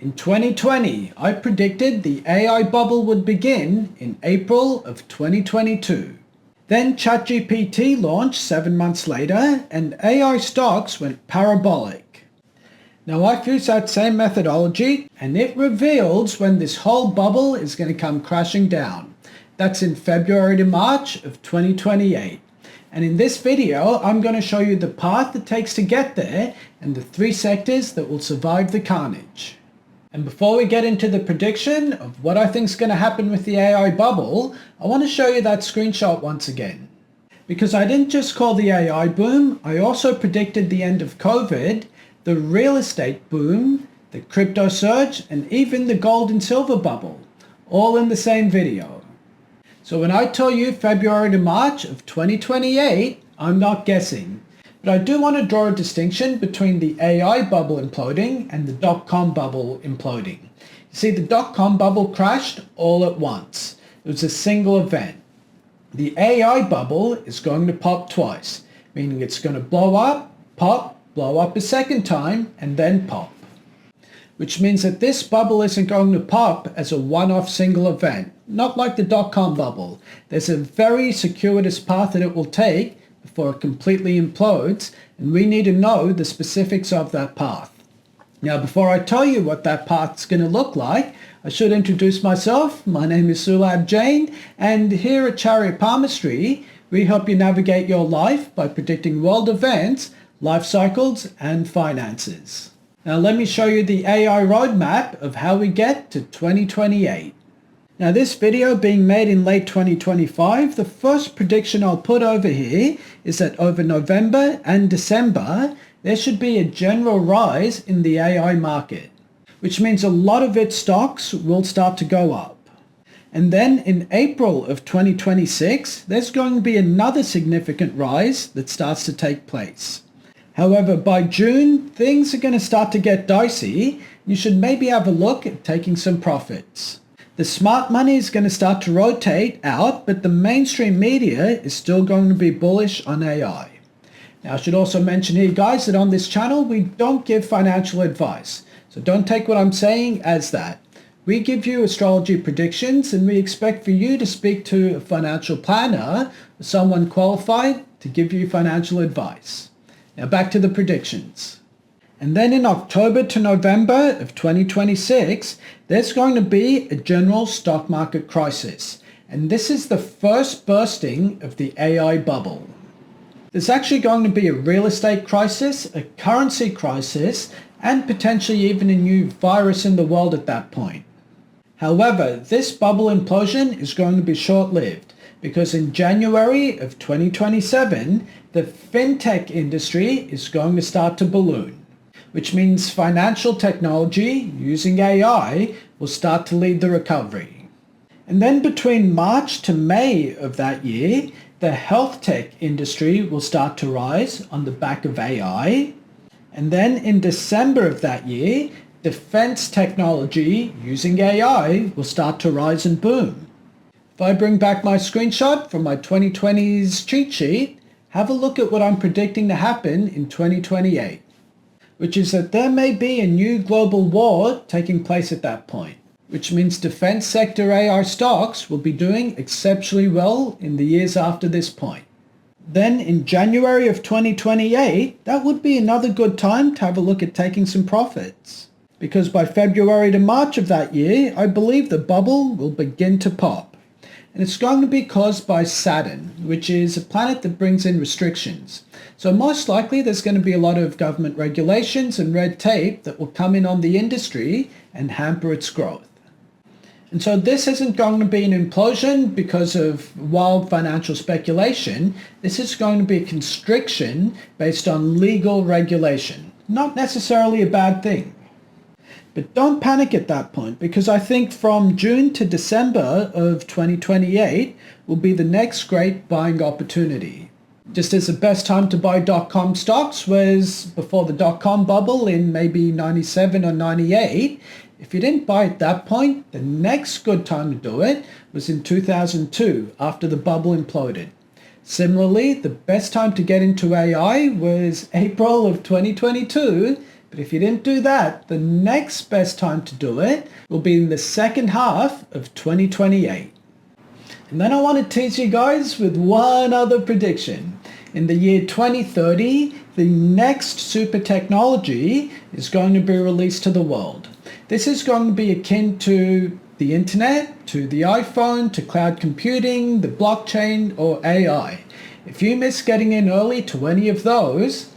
In 2020, I predicted the AI bubble would begin in April of 2022. Then ChatGPT launched 7 months later and AI stocks went parabolic. Now I've used that same methodology and it reveals when this whole bubble is going to come crashing down. That's in February to March of 2028. And in this video, I'm going to show you the path it takes to get there and the 3 sectors that will survive the carnage. And before we get into the prediction of what I think is going to happen with the AI bubble, I want to show you that screenshot once again. Because I didn't just call the AI boom, I also predicted the end of COVID, the real estate boom, the crypto surge, and even the gold and silver bubble, all in the same video. So when I tell you February to March of 2028, I'm not guessing. But I do want to draw a distinction between the AI bubble imploding and the dot-com bubble imploding. You see, the dot-com bubble crashed all at once. It was a single event. The AI bubble is going to pop twice, meaning it's going to blow up, pop, blow up a second time, and then pop. Which means that this bubble isn't going to pop as a one-off single event, not like the dot-com bubble. There's a very circuitous path that it will take before it completely implodes, and we need to know the specifics of that path. Now, before I tell you what that path's going to look like, I should introduce myself. My name is Sulab Jain, and here at Chariot Palmistry, we help you navigate your life by predicting world events, life cycles, and finances. Now, let me show you the AI roadmap of how we get to 2028. Now, this video being made in late 2025, the first prediction I'll put over here is that over November and December, there should be a general rise in the AI market, which means a lot of its stocks will start to go up. And then in April of 2026, there's going to be another significant rise that starts to take place. However, by June, things are going to start to get dicey. You should maybe have a look at taking some profits. The smart money is going to start to rotate out, but the mainstream media is still going to be bullish on AI. Now, I should also mention here, guys, that on this channel, we don't give financial advice. So don't take what I'm saying as that. We give you astrology predictions, and we expect for you to speak to a financial planner or someone qualified to give you financial advice. Now, back to the predictions. And then in October to November of 2026, there's going to be a general stock market crisis. And this is the first bursting of the AI bubble. There's actually going to be a real estate crisis, a currency crisis, and potentially even a new virus in the world at that point. However, this bubble implosion is going to be short-lived because in January of 2027, the fintech industry is going to start to balloon, which means financial technology using AI will start to lead the recovery. And then between March to May of that year, the health tech industry will start to rise on the back of AI. And then in December of that year, defense technology using AI will start to rise and boom. If I bring back my screenshot from my 2020s cheat sheet, have a look at what I'm predicting to happen in 2028. Which is that there may be a new global war taking place at that point, which means defense sector AI stocks will be doing exceptionally well in the years after this point. Then in January of 2028, that would be another good time to have a look at taking some profits. Because by February to March of that year, I believe the bubble will begin to pop. And it's going to be caused by Saturn, which is a planet that brings in restrictions. So most likely there's going to be a lot of government regulations and red tape that will come in on the industry and hamper its growth. And so this isn't going to be an implosion because of wild financial speculation. This is going to be a constriction based on legal regulation. Not necessarily a bad thing. But don't panic at that point, because I think from June to December of 2028 will be the next great buying opportunity. Just as the best time to buy dot-com stocks was before the dot-com bubble in maybe 97 or 98, if you didn't buy at that point, the next good time to do it was in 2002 after the bubble imploded. Similarly, the best time to get into AI was April of 2022 But if you didn't do that, the next best time to do it will be in the second half of 2028. And then I want to tease you guys with one other prediction. In the year 2030, the next super technology is going to be released to the world. This is going to be akin to the internet, to the iPhone, to cloud computing, the blockchain, or AI. If you miss getting in early to any of those,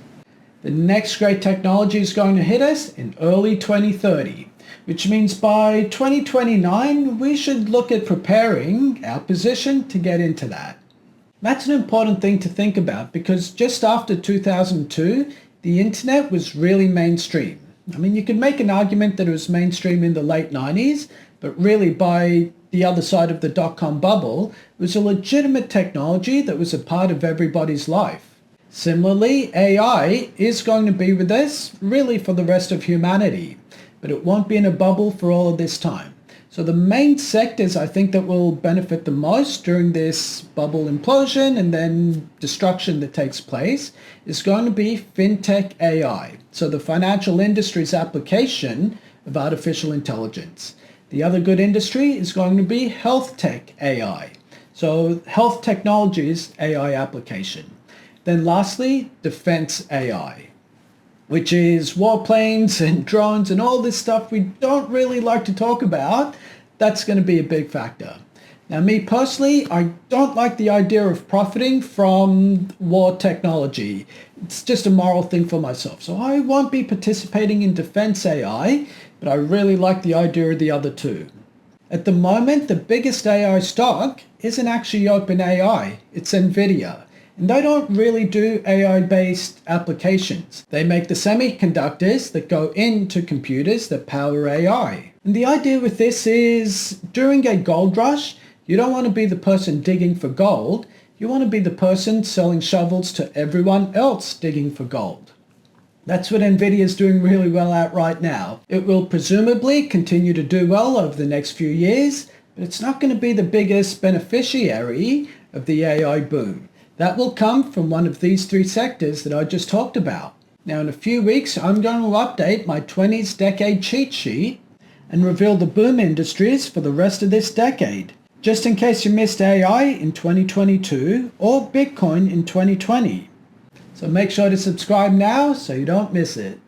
the next great technology is going to hit us in early 2030, which means by 2029, we should look at preparing our position to get into that. That's an important thing to think about because just after 2002, the internet was really mainstream. I mean, you could make an argument that it was mainstream in the late 90s, but really by the other side of the dot-com bubble, it was a legitimate technology that was a part of everybody's life. Similarly, AI is going to be with us really for the rest of humanity, but it won't be in a bubble for all of this time. So the main sectors I think that will benefit the most during this bubble implosion and then destruction that takes place is going to be fintech AI. So the financial industry's application of artificial intelligence. The other good industry is going to be health tech AI. So health technologies AI application. Then lastly, defense AI, which is warplanes and drones and all this stuff we don't really like to talk about. That's going to be a big factor. Now, me personally, I don't like the idea of profiting from war technology. It's just a moral thing for myself. So I won't be participating in defense AI, but I really like the idea of the other two. At the moment, the biggest AI stock isn't actually OpenAI, it's NVIDIA. And they don't really do AI-based applications. They make the semiconductors that go into computers that power AI. And the idea with this is during a gold rush, you don't want to be the person digging for gold. You want to be the person selling shovels to everyone else digging for gold. That's what NVIDIA is doing really well at right now. It will presumably continue to do well over the next few years, but it's not going to be the biggest beneficiary of the AI boom. That will come from one of these three sectors that I just talked about. Now in a few weeks, I'm going to update my 20s decade cheat sheet and reveal the boom industries for the rest of this decade, just in case you missed AI in 2022 or Bitcoin in 2020. So make sure to subscribe now so you don't miss it.